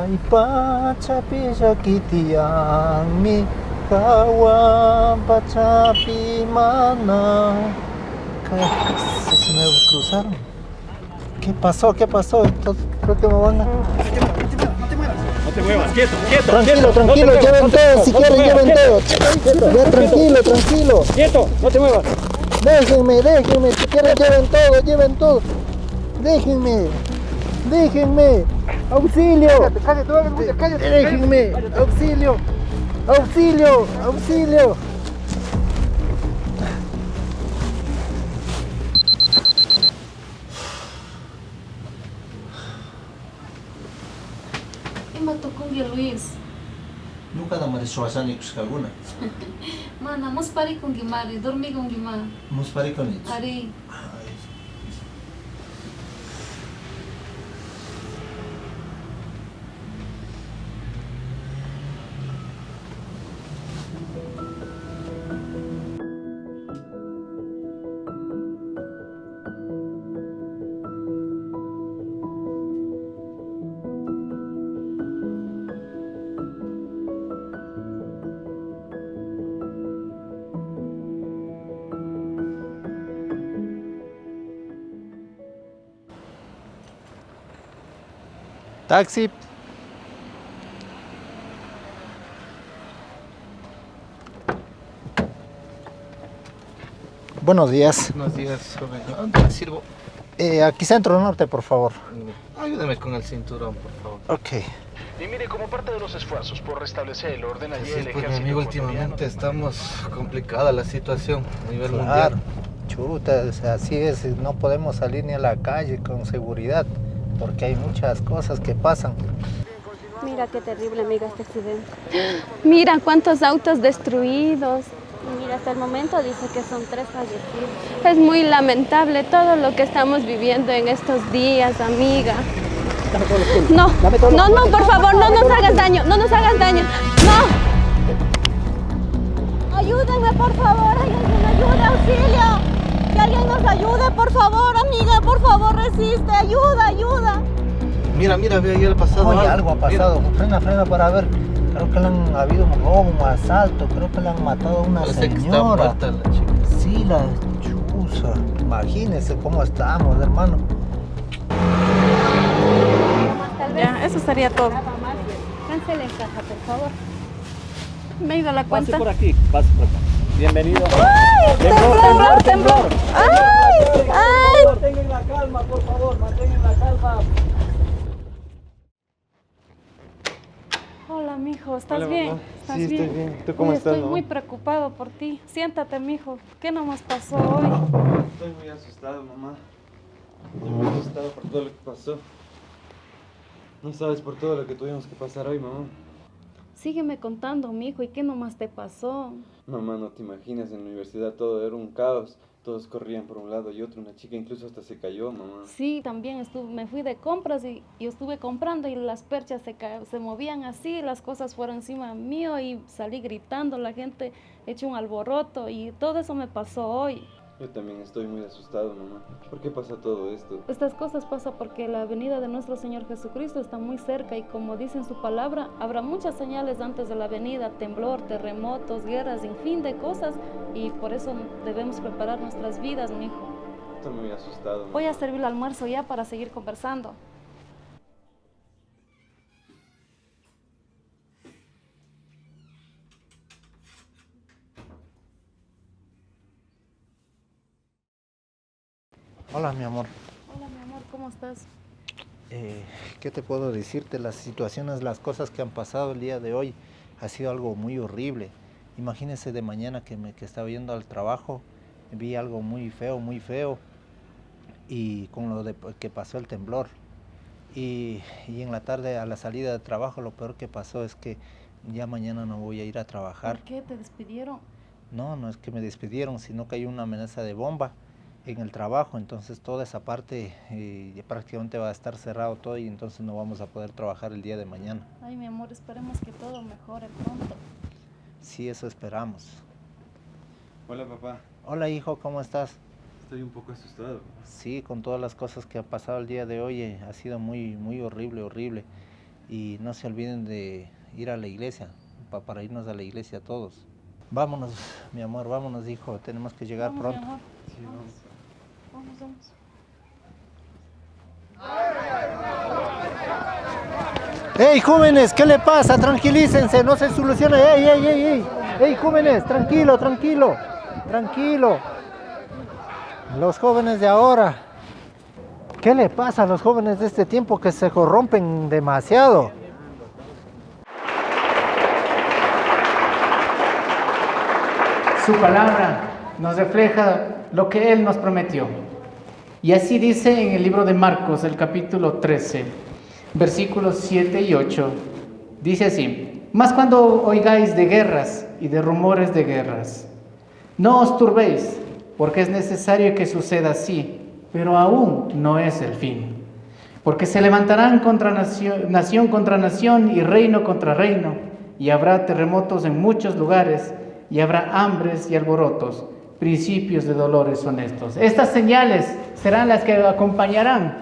Ay, pachapi yakitiyanmi kawan pachapi mana. Se me cruzaron. ¿Qué pasó? ¿Qué pasó? Creo que me van a... No te muevas, quieto, quieto. Tranquilo, quieto, tranquilo, no lleven todo, si quieren lleven todo. Ya, tranquilo, tranquilo. Quieto, no te muevas. Déjenme, si quieren lleven todo. Déjenme. Auxilio. Cállate. Déjenme. Auxilio. Matukungi Luis. Nunca damari suasani kuskaguna. Mana, muspari kungi mari, dormi kungi ma. Muspari konich. Ari. Taxi. Buenos días. Buenos días, joven. ¿Dónde le sirvo? Aquí Centro Norte, por favor. Ayúdeme con el cinturón, por favor. Ok. Y mire, como parte de los esfuerzos por restablecer el orden allí, Sí, el pues mi ejército amigo, ecuatoriano últimamente estamos complicada la situación a nivel mundial. Chuta, o sea, así es, no podemos salir ni a la calle con seguridad, porque hay muchas cosas que pasan. Mira qué terrible, amiga, este accidente. Mira cuántos autos destruidos. Y mira, hasta el momento dice que son 3 fallecidos. Es muy lamentable todo lo que estamos viviendo en estos días, amiga. No, por favor, no nos hagas daño, no. Ayúdenme, por favor, alguien ayude, auxilio. Que alguien nos ayude, por favor, amiga, por favor, resiste, ayuda. Mira, ve ahí el pasado. Oye, algo ha pasado. Frena para ver. Creo que le han habido un robo, un asalto. Creo que le han matado a una Parece que está señora. muerta la chica. Sí, la chuza. Imagínense cómo estamos, hermano. Ya, eso sería todo. Cancele en casa, por favor. Me ha ido la cuenta. Pase por aquí. Bienvenido. ¡Ay! ¡Temblor! ¡Ay! Mantengan la calma, por favor, mantengan la calma. Hola, mijo, ¿estás Hola, bien? mamá. ¿Estás Sí, bien? estoy bien. ¿Tú cómo Oye, estás, estoy mamá? muy preocupado por ti. Siéntate, mijo. ¿Qué nomás pasó hoy? Estoy muy asustado, mamá. Estoy muy asustado por todo lo que pasó. No sabes por todo lo que tuvimos que pasar hoy, mamá. Sígueme contando, mijo, ¿y qué nomás te pasó? Mamá, no te imaginas, en la universidad todo era un caos. Todos corrían por un lado y otro. Una chica incluso hasta se cayó, mamá. Sí, también me fui de compras y estuve comprando y las perchas se movían así, las cosas fueron encima mío y salí gritando, la gente echó un alboroto y todo eso me pasó hoy. Yo también estoy muy asustado, mamá. ¿Por qué pasa todo esto? Estas cosas pasan porque la venida de nuestro Señor Jesucristo está muy cerca y como dice en su palabra, habrá muchas señales antes de la venida, temblor, terremotos, guerras, sin fin de cosas y por eso debemos preparar nuestras vidas, mi hijo. Estoy muy asustado, mamá. Voy a servir el almuerzo ya para seguir conversando. Hola, mi amor. Hola, mi amor, ¿cómo estás? ¿Qué te puedo decirte? Las situaciones, las cosas que han pasado el día de hoy ha sido algo muy horrible. Imagínese de mañana que estaba yendo al trabajo, vi algo muy feo y con lo que pasó el temblor. Y en la tarde a la salida de trabajo lo peor que pasó es que ya mañana no voy a ir a trabajar. ¿Por qué te despidieron? No es que me despidieron, sino que hay una amenaza de bomba en el trabajo, entonces toda esa parte ya prácticamente va a estar cerrado todo y entonces no vamos a poder trabajar el día de mañana. Ay, mi amor, esperemos que todo mejore pronto. Sí, eso esperamos. Hola, papá. Hola, hijo, ¿cómo estás? Estoy un poco asustado. Sí, con todas las cosas que han pasado el día de hoy ha sido muy horrible. y no se olviden de ir a la iglesia, para irnos a la iglesia todos. Vámonos, mi amor, vámonos, hijo, tenemos que llegar pronto. Sí, vamos. ¡Ey, jóvenes! ¿Qué le pasa? Tranquilícense, no se soluciona. ¡Ey, jóvenes! Tranquilo. Los jóvenes de ahora. ¿Qué le pasa a los jóvenes de este tiempo que se corrompen demasiado? Su palabra nos refleja lo que Él nos prometió. Y así dice en el libro de Marcos, el capítulo 13, versículos 7 y 8. Dice así: mas cuando oigáis de guerras y de rumores de guerras, no os turbéis, porque es necesario que suceda así, pero aún no es el fin. Porque se levantarán contra nación contra nación y reino contra reino, y habrá terremotos en muchos lugares, y habrá hambres y alborotos, principios de dolores son estos. Estas señales serán las que acompañarán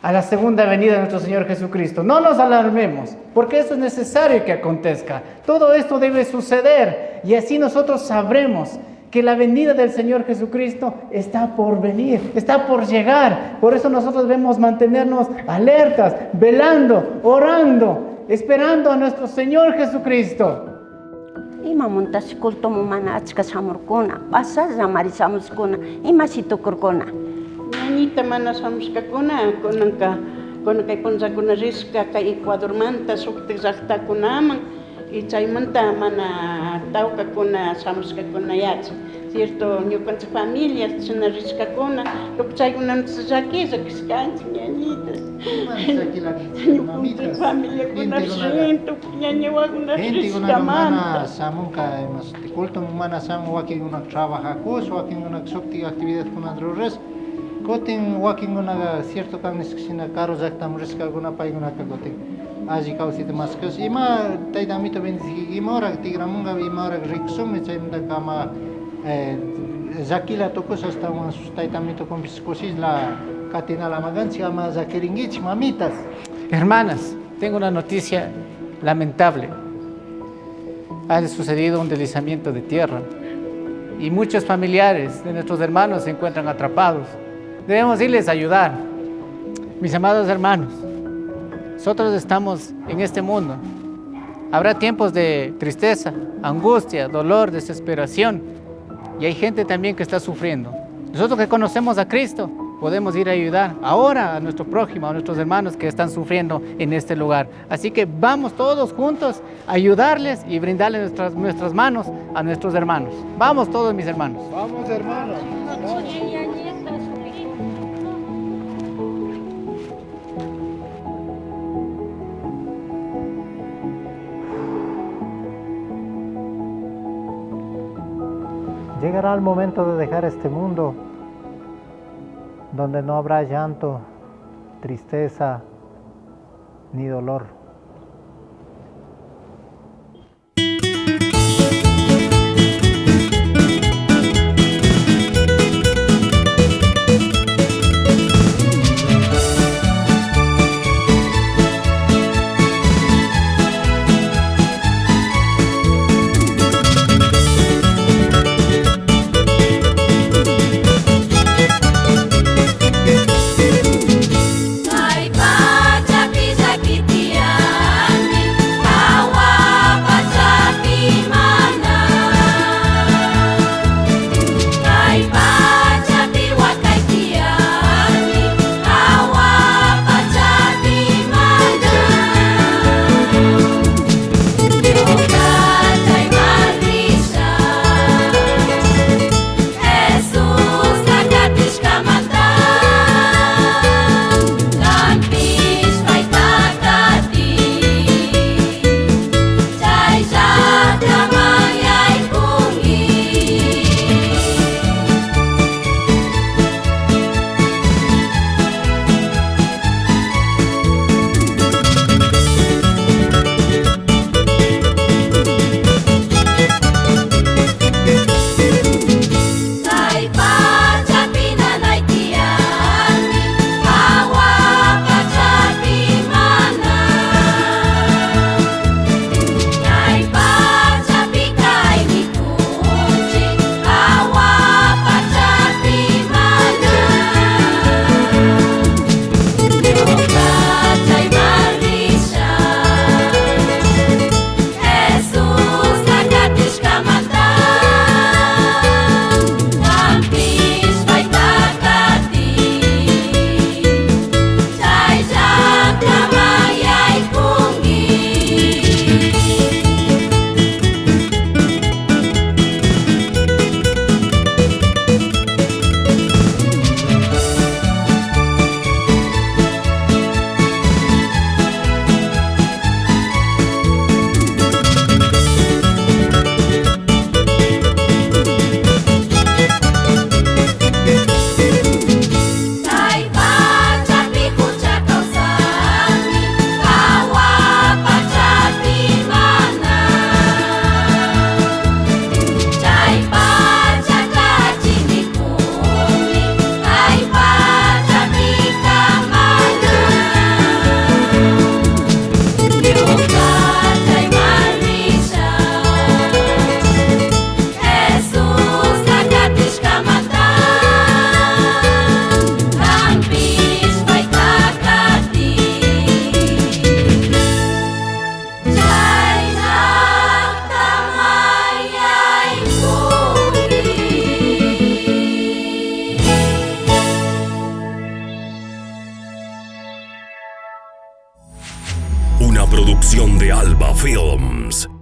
a la segunda venida de nuestro Señor Jesucristo. No nos alarmemos, porque eso es necesario que acontezca. Todo esto debe suceder, y así nosotros sabremos que la venida del Señor Jesucristo está por venir, está por llegar. Por eso nosotros debemos mantenernos alertas, velando, orando, esperando a nuestro Señor Jesucristo. Ima muntas kultumu mana achka samurkuna, pasa zamari samuskuna, ima situkurkuna. Ñañita mana samuskakuna, kunaka kunsakuna risca ka Ecuador manta suktik llaqtakunaman, y chaymanta mana tawkakuna samuskakuna yacha. Cierto, ñukanchik familias chana riscakuna, lukchaykunamantas llakilla kashkanchik ñañitas. Ñukunchik familiakuna rintu, ñañawakuna riscamanta. Samunka kultum mana samun wakinkunak trabajakus, wakinkunak suktik actividad kunadrures. Kotin wakinkunaga cierto kamniskishina carro llaqtam riscakuna paykunaka kotin alli kawsayta maskas. Ima taytamito bendisiki ima hora tigramunga ima hora riksumi chaymanta kama Zakila tocos hasta unos taitamito con biscosis la catina la maganchi ama zakiringich mamitas. Hermanas, tengo una noticia lamentable. Ha sucedido un deslizamiento de tierra y muchos familiares de nuestros hermanos se encuentran atrapados. Debemos irles a ayudar. Mis amados hermanos, nosotros estamos en este mundo. Habrá tiempos de tristeza, angustia, dolor, desesperación. Y hay gente también que está sufriendo. Nosotros que conocemos a Cristo podemos ir a ayudar ahora a nuestro prójimo, a nuestros hermanos que están sufriendo en este lugar. Así que vamos todos juntos a ayudarles y brindarles nuestras manos a nuestros hermanos. Vamos todos, mis hermanos. Vamos, hermanos. Llegará el momento de dejar este mundo donde no habrá llanto, tristeza ni dolor. Ai, pá, japi, japi, tia. de Alba Films.